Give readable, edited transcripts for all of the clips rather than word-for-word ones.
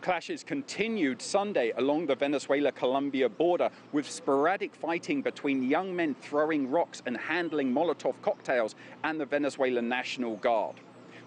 Clashes continued Sunday along the Venezuela-Colombia border, with sporadic fighting between young men throwing rocks and handling Molotov cocktails and the Venezuelan National Guard.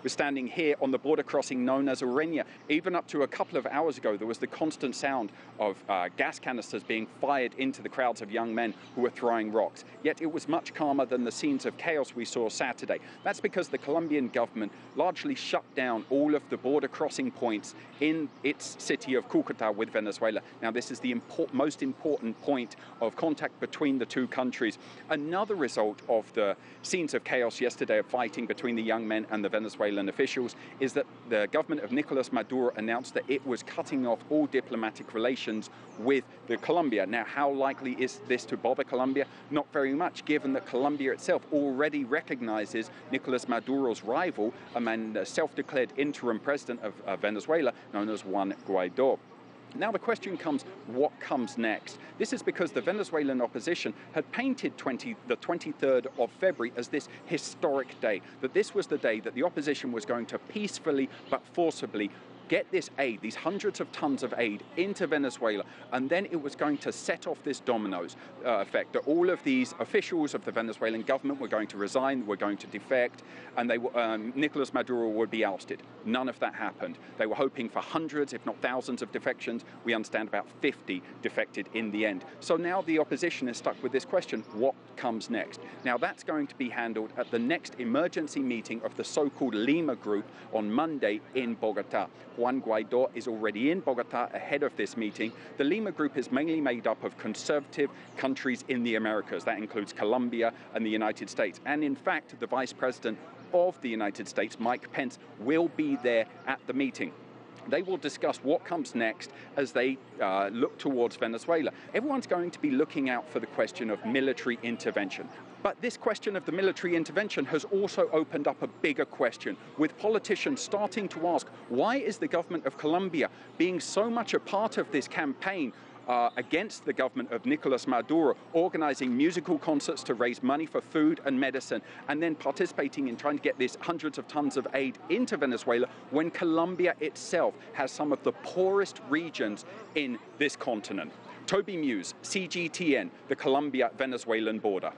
We're standing here on the border crossing known as Ureña. Even up to a couple of hours ago, there was the constant sound of gas canisters being fired into the crowds of young men who were throwing rocks. Yet it was much calmer than the scenes of chaos we saw Saturday. That's because the Colombian government largely shut down all of the border crossing points in its city of Cúcuta with Venezuela. Now, this is the most important point of contact between the two countries. Another result of the scenes of chaos yesterday of fighting between the young men and the Venezuelan officials is that the government of Nicolás Maduro announced that it was cutting off all diplomatic relations with Colombia. Now, how likely is this to bother Colombia? Not very much, given that Colombia itself already recognizes Nicolás Maduro's rival, a self-declared interim president of Venezuela, known as Juan Guaidó. Now the question comes, what comes next? This is because the Venezuelan opposition had painted the 23rd of February as this historic day, that this was the day that the opposition was going to peacefully but forcibly get this aid, these hundreds of tons of aid, into Venezuela, and then it was going to set off this dominoes effect, that all of these officials of the Venezuelan government were going to resign, were going to defect, and Nicolás Maduro would be ousted. None of that happened. They were hoping for hundreds, if not thousands, of defections. We understand about 50 defected in the end. So now the opposition is stuck with this question, what comes next? Now that's going to be handled at the next emergency meeting of the so-called Lima Group on Monday in Bogotá. Juan Guaidó is already in Bogotá ahead of this meeting. The Lima Group is mainly made up of conservative countries in the Americas. That includes Colombia and the United States. And in fact, the Vice President of the United States, Mike Pence, will be there at the meeting. They will discuss what comes next as they look towards Venezuela. Everyone's going to be looking out for the question of military intervention. But this question of the military intervention has also opened up a bigger question, with politicians starting to ask, why is the government of Colombia being so much a part of this campaign against the government of Nicolás Maduro, organizing musical concerts to raise money for food and medicine, and then participating in trying to get these hundreds of tons of aid into Venezuela when Colombia itself has some of the poorest regions in this continent. Toby Muse, CGTN, the Colombia-Venezuelan border.